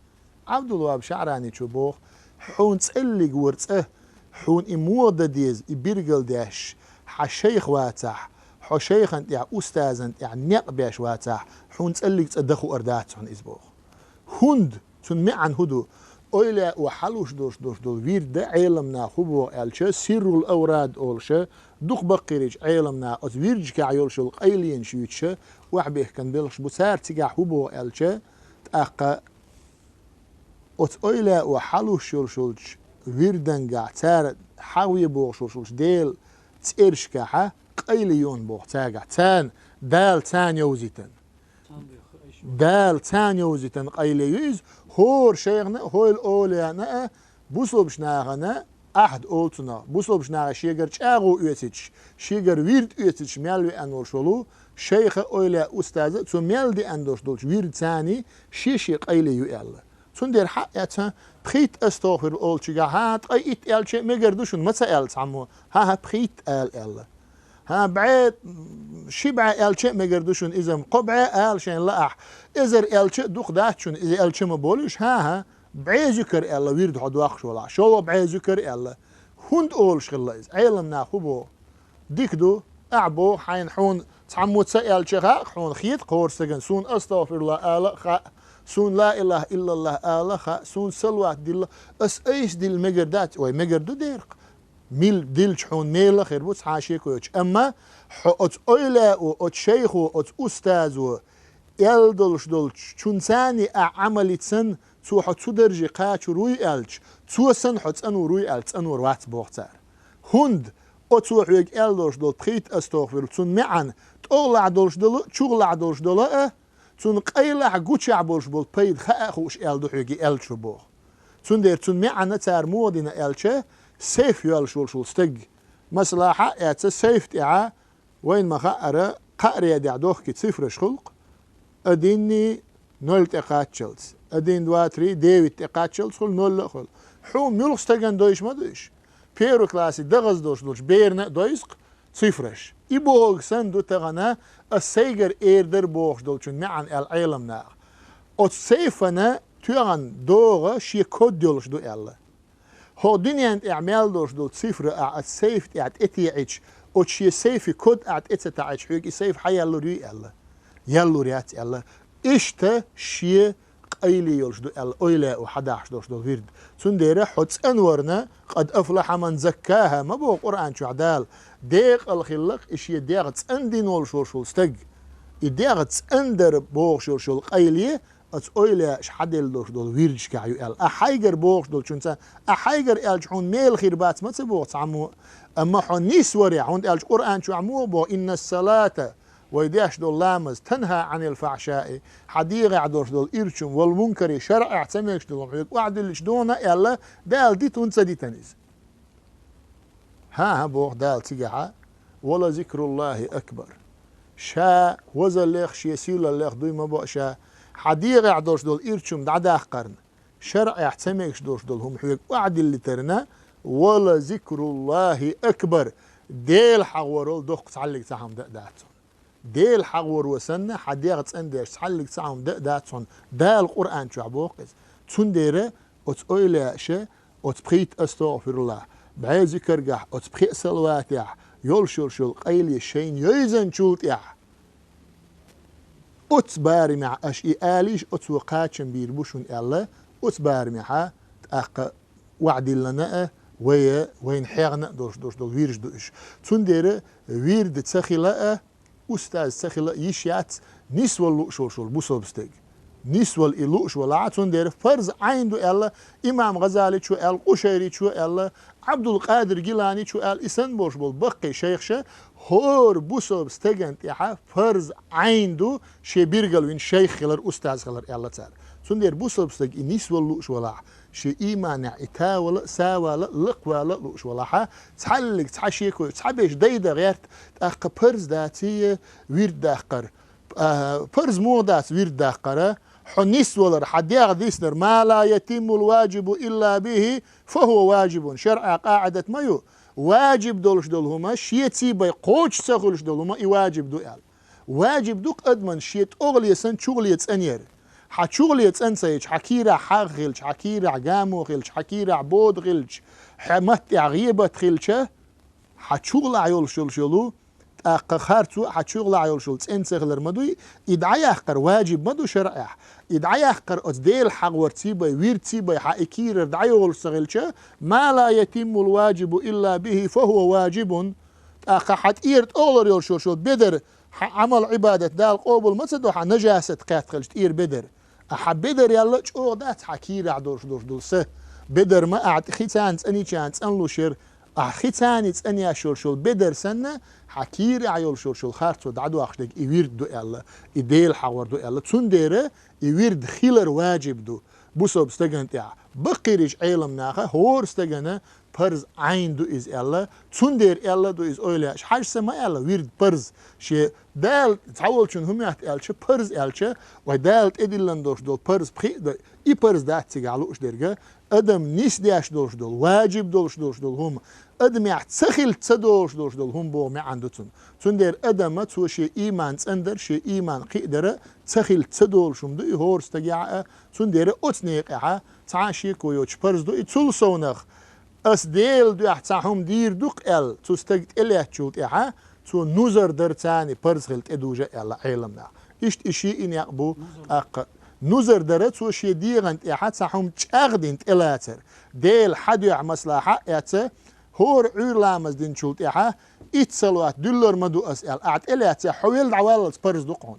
عبد الله بشعراني شو بوخ حون تسألي قورت حون إمودة ديز إبرقل داش حشيخ واتح حشيخ انت يا أستاذ انت يا نقباش واتح حون تسألي تدخو أردات عن إزبوخ هند تنمع عن هدو أويلا وحلوش دوش دول ويرد علمنا خبو ألشة سر الأوراد أولشة دوخ بقريج علمنا أت ويرج كعيول شل قيلين شويتشة وحبيه كان بلش بسار تجا خبو ألشة تأقى أت أويلا وحلوش شلش ويردن قاع تار حاوي بوغ شلش ديل تيرش كحا قيليون بوغ تاقع تان دال تان يوزيتن دال تان يوزيتن قيليوز هور شيخنا هو الأوليانا بوصوبش ناغنا أحد أولتنا بوصوبش ناغ شيغر چاغو üyetiç شيغر ويرد üyetiç ميل أنور شلو شيخ أوليا أستاذ تو ميل دي أندور شلوش ويرد تاني شيشي قيليو يالا تون دير حق يتا بخيت استغفر أولتشيغا هات أي إت ألشي ميغردوشون متى ألت عمو ها بخيت أل ها بعد شبع ألشي ميغردوشون إذا قبع ألشين لأح إذا ألشي دوخ داتشون إذا ألشي ما بولوش ها بعيد ذكر ألا ويرد حد واخش ولا شو بعيد ذكر ألا هند أولش خلا إذا علم ناخبو ديكدو أعبو حين حون تعمود سأل شغاق حون خيط قور سجن سون أستغفر الله آلا خا سون لا إله إلا الله آلا خا سون سلوات دل أس إيش دل مجردات وي مجردو ديرق ميل دلش حون ميل خير بوت حاشيك ويش أما أت أويلا وأت شيخ وأت أستاذ يلدلش دلش شون ثاني عملي سن تو حتو درجي قاچ روي ألش تو سن حت أنو روي ألش أنو روات بوختار هند أتو حيك ألدلش دل بخيت أستغفر تون معن تقلع دلش دل تشغلع دلش دل تون قيلع قوتشع بولش بول بيد خاخوش ألدو حيك ألش بوخ تون دير تون معن تار مودنا ألشه سيف يالشول شول ستج مصلحة ياتس سيف تاع وين ما خأر قأر يدع دوخ كي صفر خلق أديني نول تقاتشلز أدين دوا تري ديفيد تقاتشلز خل نول خل حوم يلخ ستجن دويش ما دويش بيرو كلاسي دغز دوش بيرنا دويسق صفرش يبوغ سن دو تغنا السيجر إيردر بوغش دولشون معن العالم ناغ أت سيفنا تيغن دوغ شي كود دولش دو ألا هو دنيا اعمال دوش دول صفر ات سيف ات اتيعش او شي سيف كود ات اتتعش حيك سيف حيالو ري الله يالو ريات الله اشتا شي قيلي يولش دو ال اويلا و11 دوش دول ويرد سنديره حدس انورنا قد افلح من زكاها ما بو قران شو عدال ديق الخلق اشي ديغت اندينول شول ستج ديغت اندر بو شول قيلي ات اويلا شحدل دوش دول ويرج كايو ال احايجر بوخ دول شونتا احايجر الجحون ميل خيربات ما تبوخ عمو اما حون نيسوري عند القران شو عمو بو ان الصلاه ويداش دول لامز تنهى عن الفحشاء حديقة عدوش دول إرشم والمنكر شرع اعتميش دول وعد اللي شدونا يلا دال دي تونسا دي تنيز ها بوخ دال تيجا ولا ذكر الله أكبر شا وزا ليخ يسيل الليخ دوي ما بو شا حديقة عدوش دول إرشم دعدا قرن شرع اعتميش دوش دول هم حيق وعد اللي ترنا ولا ذكر الله أكبر ديل حورول دوخ تعلق تحم دقداتهم ديل حور وسنة حديقة انديش تعلق تحم دقداتهم دا القرآن شو عبوقز تنديره أتقويل شيء أتبخيت أستغفر الله بعي ذكر قح أتبخيت صلوات يح يول شول قيلي شين يوزن شولت يح أتباري مع أشي آليش أتوقاتشن بيربوشون الله أتباري معها تأقى وعد لنا وين حيغنا دوش ويرج دوش تنديره ويرد تسخيلا أستاذ تسخيلا يشيات نسوى اللوشول بوصل بستيق نسوى اللوش ولا تنديره فرز عين دو الله إمام غزالي شو ال قشيري شو الله عبد القادر جيلاني شو ال إسن بوش بول بقي شيخشه هور بوصل بستيقن تيحا فرز عين دو شي بيرغل وين شيخ خلر أستاذ خلر الله تعالى تندير بوصل بستيق نسوى اللوش ولا شي إيمان إتاولا ساوالا لقوالا لوش ولاحا تحلق تحشيكو تحبيش دايدا غير تأقى برز داتي ويرد داقر برز مو دات ويرد داقر حنيس ولا حديغ ديسنر ما لا يتم الواجب إلا به فهو واجب شرع قاعدة مايو واجب دولش دولهما شي تيبا قوش ساخولش دولهما واجب دو ال واجب دوك أدمن شي تغلي سن شغلي تسنير حشغلي تنسيج حكيرة حغلش حكيرة عجامو غلش حكيرة عبود غلش حمت عغيبة غلشة حشغل عيول شلشلو خارتو حتشغل عيول شولت انسغلر مدوي يدعي احقر واجب مدو شرع يدعي احقر ازديل حق ورتيبي ويرتيبي حاكير دعيول سغلشه ما لا يتم الواجب الا به فهو واجب حت ايرت اولر يول شول بدر عمل عباده دال قبل ما تدو نجاسه قاتخلت اير بدر بدر يلا او دات حكير عدوش دولسه بدر ما اعت خيتان اني كانت انلو شر خيتاني اني شول بدر سنه حكير عيول شول خارتو دعدو اخدك يويرد دو يلا يديل حور دو يلا تنديره يويرد خيلر واجب دو بوسو بستغنت يا بقيرش علم ناخه هور استغنه پرز عين دو از يلا تندير يلا دو از اويلاش حاج سما يلا ويرد پرز شي دال تعول شن هم يحت يالش پرز يالش ودال ادلن دوش دول پرز بخي اي پرز دات تيغالوش درجه ادم نيش داش دوش دول واجب دوش دول هم ادم يحت سخيل تصدوش دوش دول هم بو ما عندتون تندير ادم تو شي ايمان اندر شي ايمان قيدره سخيل تصدول شم دو هور استجاع تندير اوتنيقها تعاشي كويوش پرز دو اتول سونخ اس ديل دو احتاهم دير دوق ال تو استجت اليه تشوت اها تو نوزر درتاني برزغلت ادوجه ال علمنا اشت اشي ان يقبو اق نوزر درت تو شي ديغنت اها تاهم تشاغدنت الاتر ديل حد يع مصلحه ات هور عيلامز دين تشوت اها اتسلوات دولار مدو اس ال اعت الات حويل دعوال برز دوقون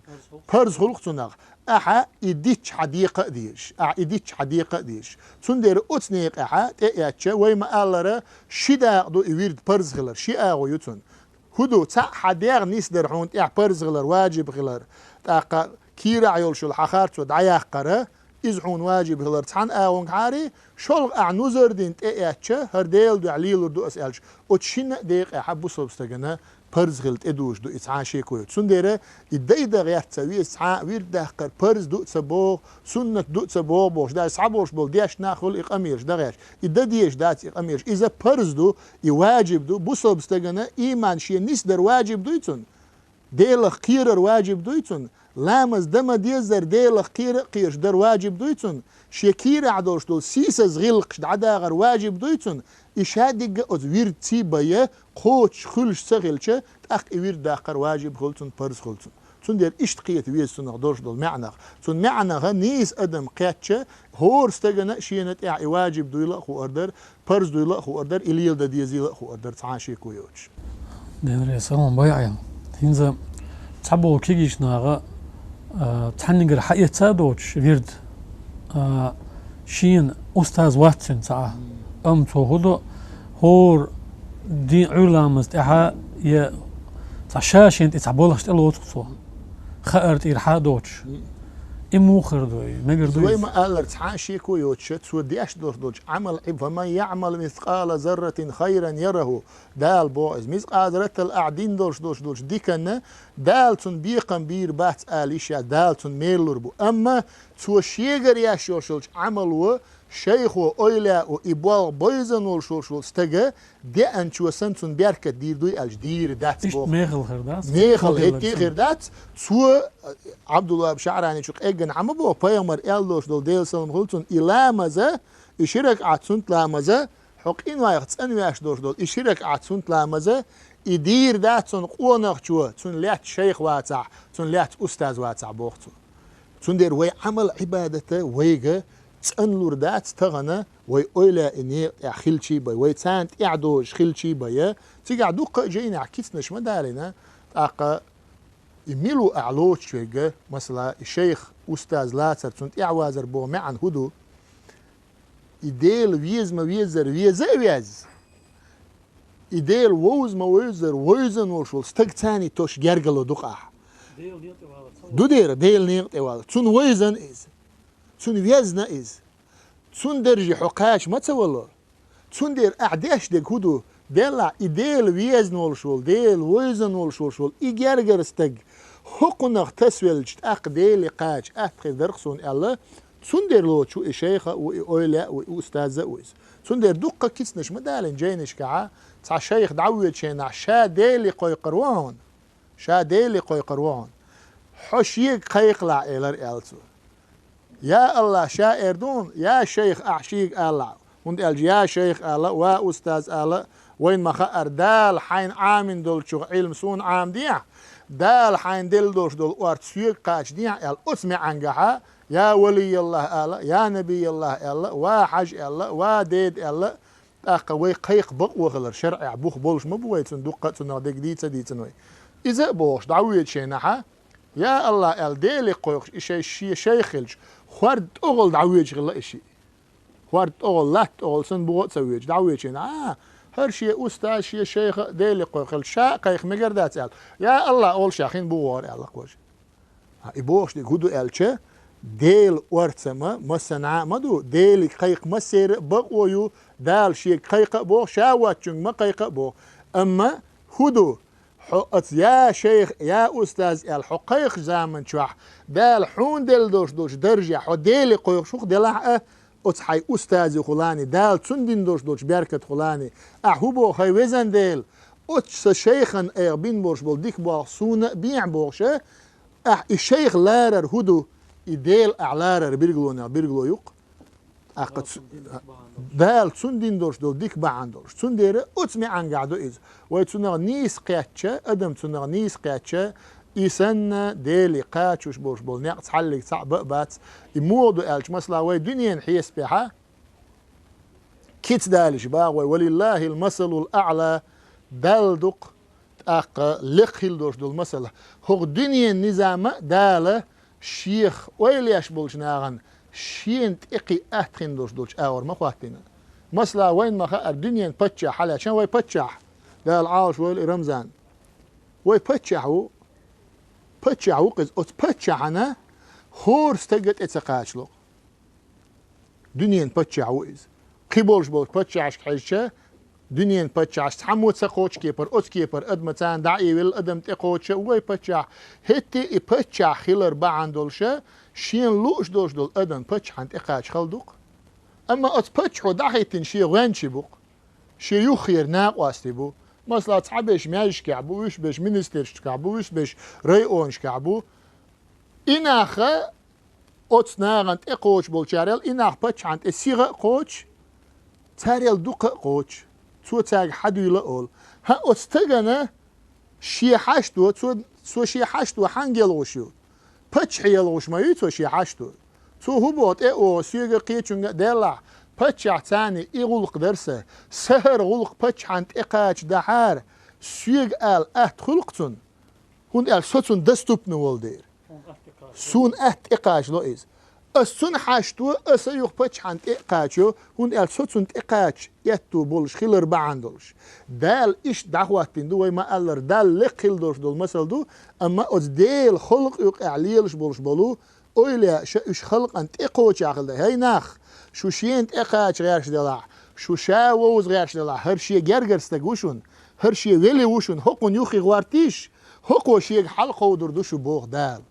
برز خلقتنا احا يديتش حديقه ديش يديتش حديقه ديش تندير اوتنيق احا تياتش ويما الره شدا دو يويرد برزغلر شي اغو يوتن هدو تا حديق نيسدر هون اح برزغلر واجب غلر تا كيرا عيول شو الحخارت ودعيا قره ازعون واجب غلر تحن اغون عاري شول اعنوزر دين تياتش هرديل دو عليل دو اسالش اوتشين ديق احا بوسوبستغنا برزغلت ادوش دو اتعاشي كويت سنديره يديدا غير تسوي اسعا ويرد اخر برز دو تسبو سنه دو تسبو بوش دا صعبوش بول ديش ناخل اقاميرش دا غير يدديش دات اقاميرش اذا برز دو يواجب دو بوصل بستغنا ايمان شي نسدر واجب دويتون ديل قير واجب دويتون لامز دم ديزر ديل قيرش در واجب دويتون شكير عدوش دول سيسز غلقش عدا غير واجب دويتون إشادق أز ويرد تيبايا قوش خلش سغلشة تأخ ويرد داقر واجب خلتون برز خلتون تون دير إشتقيت ويسون أغدوش دول معنى تون معنى نيس أدم قياتشة هور استغنى شينت إعي واجب دويلا خو أردر برز دويلا خو أردر إليل دا ديزيلا خو أردر تعاشي كويوش دير سلام بايعيا هنزا تعبو كيجيش ناغا تحنقر حقية تادوش ويرد شين أستاذ واتسن تعاه تو هدو هور دي علامز تاعها يا تعشاشين تعبولش تلوت تو خارت إرحا دوتش إمو خردوي مقردوي زي ما قال تعاشي كويوتش توديش دوش عمل فمن يعمل مثقال ذرة خيرا يره دال بوز مثقال ذرة الأعدين دوش دي كنا دالتون بيقن بير بات آليشا دالتون ميلور بو أما توشيغر ياشوشلش عملوا شيخ وأويلا وإبوال بويزن والشوشول استجا دي أنشوا سنتون بيركة دير دوي الجدير دات بو ميخل خردات ميخل هيتي غردات سو عبد الله بشعراني شوق اجن عمبو بايمر الدوش دول ديل سلم خلتون إلامزة يشرك عتسون تلامزة حقين وايخت أنواش دوش دول يشرك عتسون تلامزة يدير داتون قونخ شو تون ليت شيخ واتع تون ليت أستاذ واتع بوختو تون دير وي عمل عبادته ويجا تنلور دات تغنى وي اويلا اني خلشي باي وي تانت اعدوش خلشي باي تيقع دوقة جينا عكيتناش ما دالنا اقا يميلو اعلوش شويقة مثلا الشيخ استاذ لاتر تنت اعوازر بو معن هدو يديل ويز ما ويزر ويز يديل ووز ما ويزر ويزن وشول ستق تاني توش جرقلو دوقة دو دير ديل نيغت ايوالا تون ويزن از تون ويزنا إز تون درجي حقاش ما تولو تون دير أعداش ديك هدو ديلا إديل ويزن والشول ديل ويزن والشول إيجارجر استق حقناق تسويلش أق ديل قاش أتخي درقسون الله تون دير لو شو الشيخة وإويلا وأستاذة ويز تون دير دقة كيسنش مدالن جينش كعا تاع الشيخ دعوية شينا شا ديلي قوي قروان شا ديلي قوي قروان حشيك قيقلع إلر إلتو يا الله شاعر دون يا شيخ أحشيك الله وند يا شيخ الله وأستاذ الله وين ما خأر دال حين عامن دول شو علم سون عام ديع دال حين دل دوش دول وارت سيق قاش ديع ال اسمع عنقها يا ولي الله الله يا نبي الله الله وحج الله وديد الله أقوي قيق بق وغلر شرع بوخ بولش مبويت صندوق صندوق ديت ديت نوي إذا بوش دعويت شينها يا الله ال ديلي قويش إشي شيخلش خورد أغل دعويت غلا إشي خورد أغل لا أغل سن بوت سويج دعويت شينا هر شيء أستاذ شيء شيخ ديلي قويخل شا قيق مقردات يا الله أول شاخين بوار الله قويش إبوش دي هدو ألشة ديل ورتسما مسنا مدو ديل قيق مسير بقويو دال شيء قيق بو شاواتشن ما قيق بو أما هدو حقت يا شيخ يا أستاذ الحقيق زامن شوح دال حون ديل دوش درجة حو ديل قيق شوخ ديلا أتحي أستاذ خلاني دال تندين دوش بيركت خلاني أحبو خي وزن ديل أتش شيخن بين بورش بول ديك بو سون بيع بورشه الشيخ لارر هدو إديل أعلارر بيرغلو يق أقد دال تندين دوش دول ديك بعن دوش تندير أتمي عن قعدو إز ويتسنغ نيس قياتشا أدم تسنغ نيس قياتشا إسن ديلي قاتشوش بورش بول نقص حلق صعب بات يمودو ألش مثلا وي دنيا حيس بها كيت دالش باغوي ولله المثل الأعلى دالدق أق لقيل دوش دول مثلا هو دنيا نظام دالة شيخ ويليش بولش ناغن شين تقي أهتخين دوش أور ما خواتنا مثلا وين ما خا الدنيا بتشح حلا شان وي بتشح دال عاوش ويل رمزان وي بتشحو قز أت بتشحنا هورس تجت اتسقاشلو دنيا بتشحو إز قبولش بول بتشحش حيشة دنيا بتشحش حمود سقوش كيبر أت كيبر أدمتان دعي ويل أدم تقوش وي بتشح هتي بتشح خيلر بعن دولشة شين لوش دوش دول أدم بتشحن تقاش خلدوق أما أت بتشحو دحيتن شي غنشي بوق شي يخير ناقواستي بو مثلا تعبش مايش كعبو ويش بش منسترش كعبو ويش بش ريونش كعبو إناخا أتناغنت إقوش بولشاريل إناخ بتشحنت السيغة قوش تاريل دوق قوش تو تاج حدو يلقول ها أتستغنى شي حاشتو تو شي حاشتو حنج يلغوشيو بتشحي يلغوش ما يتو شي حاشتو تو هبوت او سيغة قيتشنغ ديلا بتشح تاني إغلق درسه سهر غلق بتشحنت إقاش دحار سيغ أهت خلقتن هون سوتن دستوب نوال دير سون أهت إقاش لو إز السون حاشتو أسيوخ بتشحنت إقاشو هون سوتن إقاش يتو بولش خيلر بعندولش دال إش دعواتين دو ويما ألر دال لقيل دوش دول مسل دو أما أز ديل خلق يوق أعليلش بولش بولو أوليا إش خلق أنت إقوش عقل ده هاي ناخ شو شينت إقاش غيرش دلع شو شاووز غيرش دلع هر شي جرجر استجوشون هر شي ويلي وشون حقن يوخي غوارتيش حقو شيء حلقه ودردوشو بوغ دال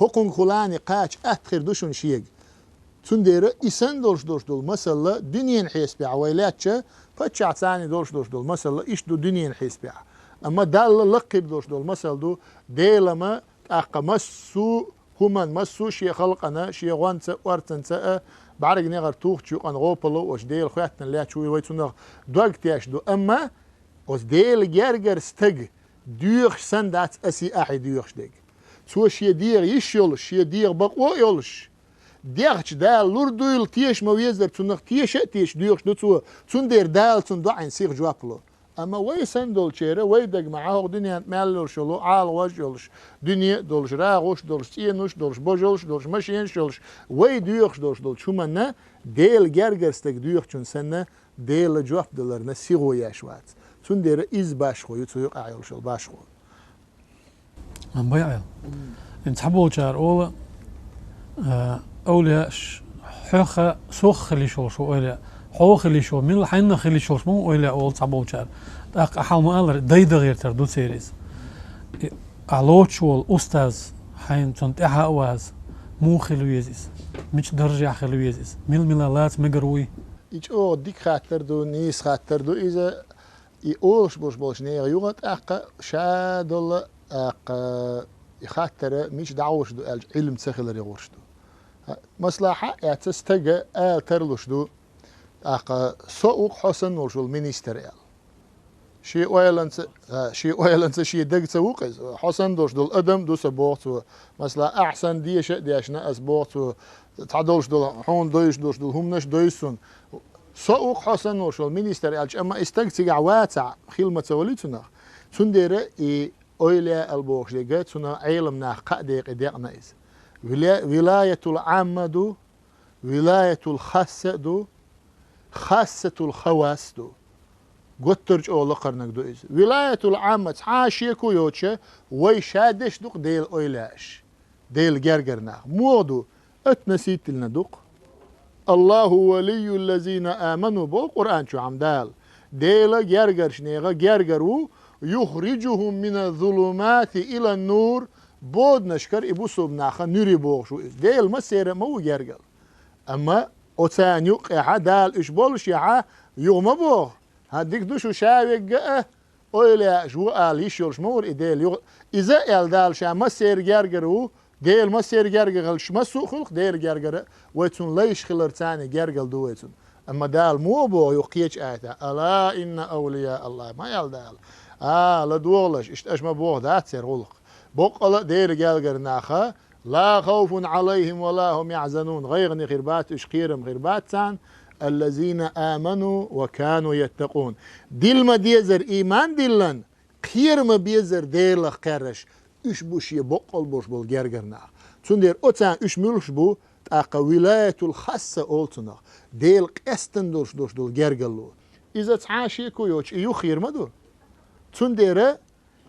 حقن خلاني قاش أتخير دوشون شيء تندير إسان دوش دول مثلا دنيا حيس بيع ويلاتشا فتشع ثاني دوش دول مثلا إيش دو دنيا حيس بيع أما دال لقب دوش دول مثلا دو ديلما أقمسو همان مسو شي خلقنا شي غوانتا وارتنتا بعرق نغر توخ تشو ان غوبلو وش ديل خواتن لا تشوي ويتونغ دوغتياش دو اما وس ديل جرجر ستغ ديوخ سندات اسي احي ديوخ ديك تو شي دير يشول شي دير بقو يولش ديرش دال لوردويل تيش مويزر تونغ تيش ديوخ دو تو تندير دال تندعين سيغ جوابلو اما وي سندول تشيره وي دق معاه دنيا مالور شلو عال وجولش دنيا دولش راغوش دولش تينوش دولش بوجولش دولش ماشين شولش وي ديوخش دولش شومنا ديل جرجرستك ديوخشون سنه ديل جواب دولرنا سيغو ياشوات تندير از باشخو يتويق عيل شل باشخو من بيعيل انت حبو جار اول اوليا حخه سوخ اللي شو اوليا حوخ اللي شو من الحين خلي شو مو ولا أول تعبوشار أحاول ما أقدر دايدا غير تردو سيريز علوش والأستاذ حين تنت أواز مو خلويزيس مش درجة خلويزيس ملالات مجروي إيش ديك خاطر دو نيس خاطر دو إذا يقولش بوش نير يوغت شادل خاطر مش دعوش دو علم تسخل ريغوش دو مصلحة تستجى ترلوش دو سوق حسن ورشول مينيستر شيء ويلنس شيء دقت وقز حسن دوش دول أدم دوس بوقت مثلا أحسن ديش ناس بوقت تعدلش دول حون دوش دول هم نش دويسون سوق حسن وشل مينستر ألش أما استقتي عواتع خيل ما توليتنا سندير أويلا البوخ جت سنا علمنا قديق ديقنا إز ولاية العامة دو ولاية الخاصة دو خاصة الخواص دو قطرج أو لقرنك دو إز ولاية العامة عاشي كويوتشة ويشادش دوق ديل أويلاش ديل جرجرنا مودو اتنسيت لنا دوق الله ولي الذين آمنوا بالقرآن شو عمدال ديل جرجر شنيغا جرجرو يخرجهم من الظلمات إلى النور بود نشكر إبو صبناخا نوري بوغ شو ديل ما سيرا مو جرجل أما أتان يقع دال إش بولش يعا يوم بوغ هاديك دوشو شاوي قا أولا شو قال يشيلش مور إديل إذا إل دال شا ما سير جرجرو ديل ما سير جرجل شما سوق خلق ديل جرجر ويتون ليش خلر تاني جرجل دو ويتون أما دال مو بو يقيتش آيتا ألا إن أولياء الله ما يال دال لا دولش اش ما بوغ دات سير غلق بقلا دير جالجر ناخا لا خوف عليهم ولا هم يحزنون غيرني غربات اشقيرم غربات سان الذين آمنوا وكانوا يتقون ديل ما ديزر إيمان ديلن خير ما بيزر ديل خيرش اش بوش يبقل بوش بول جرجر ناخ تون دير اوتان اش ملش بو تاقا ولاية الخاصة اولتنا ديل قستن دوش دول جرجلو إذا تعاشي كويوش ايو خير ما دو تنديره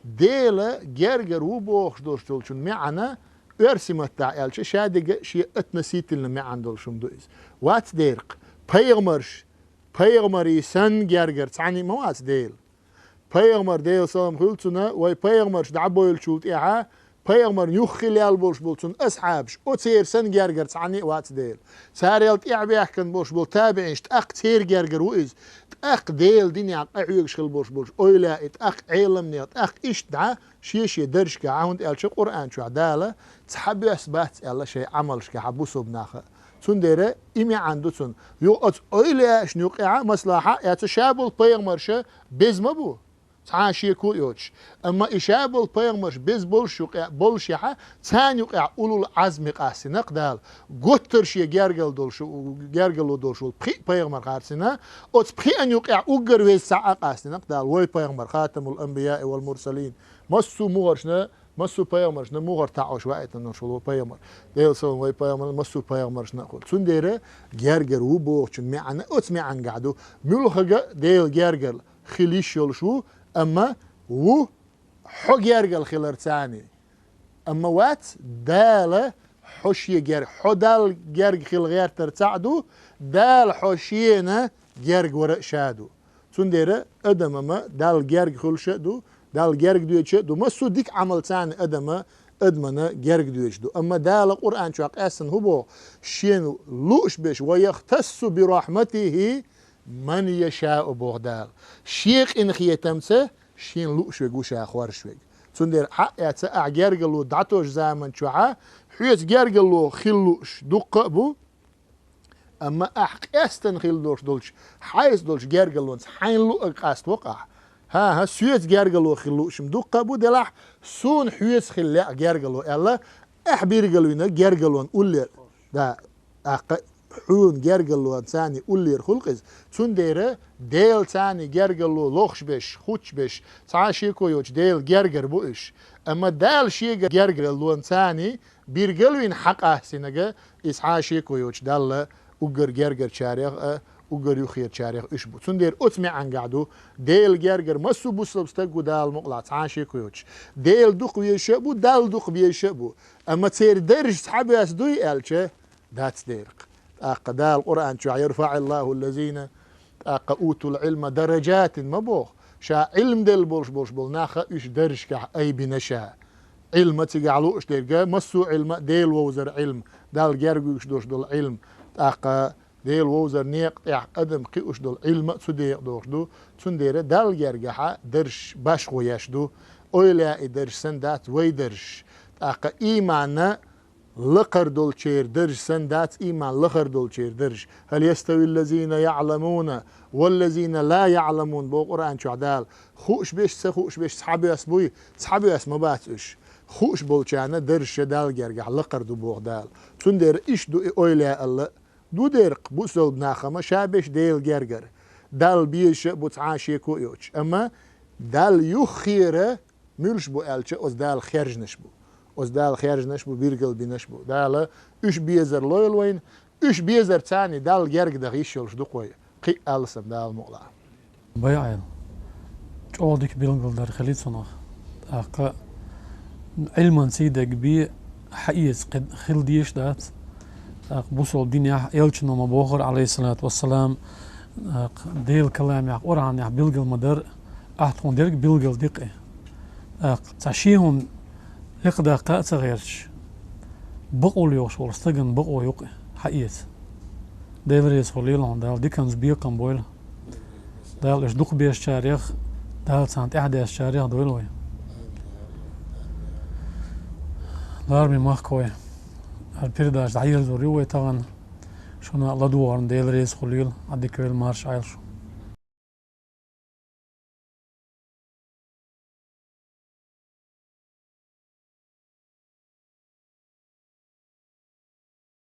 ديلا جرجر وبوخ دوشتولشون معنا ارسمت تعالش شادق شيء اتنسيت لنا معن دولشون دويز وات ديرق بيغمري سن جرجر تعني موات ديل بيغمر ديل سلام خلتنا وي بيغمرش دعبويل شولت إيها بيغمر يخلي البوش بولتون أصحابش أتير سن جرجر تعني وات ديل ساريلت إعبيح كان بوش بول تابعيش تأق تير جرجر وإز تأق ديل دنيا أعيوش خل بوش أولا تأق علمني تأق إيش دعا شي درش كعاوند إل شي قرآن شو عدالة تحبي أثبات إلا شيء عملش كحبوسو بناخه تنديره إمي عنده تون يو أولا شنوقع مصلحة يتشابل بيغمرشه بزمبو تعاشي كويوش أما إشابل بيغمرش بز بولشيحة تان يقع أولو العزم قاسي نقدال قطر شي جرجل دولشو بيغمر قاسينا أوت بخي أن يقع أقر ويساعة قاسي نقدال وي بيغمر خاتم الأنبياء والمرسلين مسو مغرشنا مسو بيغمرشنا مغر تعوش وايتا نشولو بيغمر ديل سون وي بيغمر مسو بيغمرشنا قول تنديره جرجر وبوغشن معنا أوت معن قعدو ملخجا ديل جرجر خليش يلشو أما و حق يرجع الخلر ثاني أما وات دال حشي جر حدال جرج خل غير ترتعدو دال حشينا جرج ورق شادو تنديره أدم أما دال جرج خل شادو دال جرج دويش دو مسو ديك عمل ثاني أدم أدمنا جرج دويش دو أما دال القرآن شو أسن هو شين لوش بش ويختص برحمته من يشاء بغدال شيخ إن خيتمسه شين لوش ويقوشا خوارش ويق تندير حق يتسأع جرجلو دعتوش زامن شوعا حيث جرجلو خلوش دق بو أما أحق أستن خلوش دولش حيث دولش جرجلو حين لوك أست وقع ها سويت جرجلو خلوش مدق بو دلح سون حيث خلاء جرجلو ألا أحبيرجلونا جرجلو نقول دا حون جرجلو ثاني أولير خلقز تنديره ديل ثاني جرجلو لوخش بش خوش بش تعاشي كويوش ديل جرجر بوش أما دال شي جرجلو ثاني بيرجلوين حق أحسنجا إسعاشي كويوش دال أجر جرجر شاريخ أجر يخير شاريخ إشبو تندير أتمع عن قعدو ديل جرجر مسو بوسلبستجو دال مقلع تعاشي كويوش ديل دق بيشبو دال دق بيشبو أما تير درج تحبي أسدوي ألشه داتس ديرق أقدا القرآن شو يرفع الله الذين أوتوا العلم درجات مبوخ شا علم دل بولش بول ناخا إيش درج كح أي بنشا علم تجعلو إيش ديرجا مسو علم ديل ووزر علم دال جرجو إيش دوش دول علم أقا ديل ووزر نيق أدم قيوش دول علم تديق دوش دو تندير دال جرجا درج باش وياش دو أولا درج سندات ويدرج أقا إيمانا لقر دول شير درج سن دات إيمان لقر دول شير درج هل يستوي الذين يعلمون والذين لا يعلمون بو قرآن شو عدال خوش بيش صحابي أسبوي صحابي أسمو باتش خوش بولشانا درج شدال جرجع لقر دو بوغ دال تندر إيش دو أويلا الله دو درق بوسل بناخما شابش ديل جرجر دال بيش بوتعاشي كويوش أما دال يخيره ملش بو ألش أز دال خرج نشبو أز دال خرج نشبو بيرجل بنشبو دال إيش بيزر لويل وين إيش بيزر تاني دال جرج دغيشلش دو قوي قي ألسم دال مقلا بيعين جودك بيلنقل در خليت صناخ أق علما سيدك بي حقيقة قد خل ديش دات أق بوصل الدنيا يلشنا مبوخر عليه الصلاة والسلام ديل كلام يق أوران يق بيلقل مدر أحتون ديرك بيلقل دقة تعشيهم يقدر قاعد غيرش بقول يوش ورستجن بقول يق حقيقة ديل ريس خليلهم دال ديكنز بيقم بويل دال إيش دق بيش تاريخ دال سنة إحدى تاريخ دويلوي دارمي ماخكوي البيرداش عيل دوريوي طبعا شونا الله دوارن ديل ريس خليل عدي كويل مارش عيل شو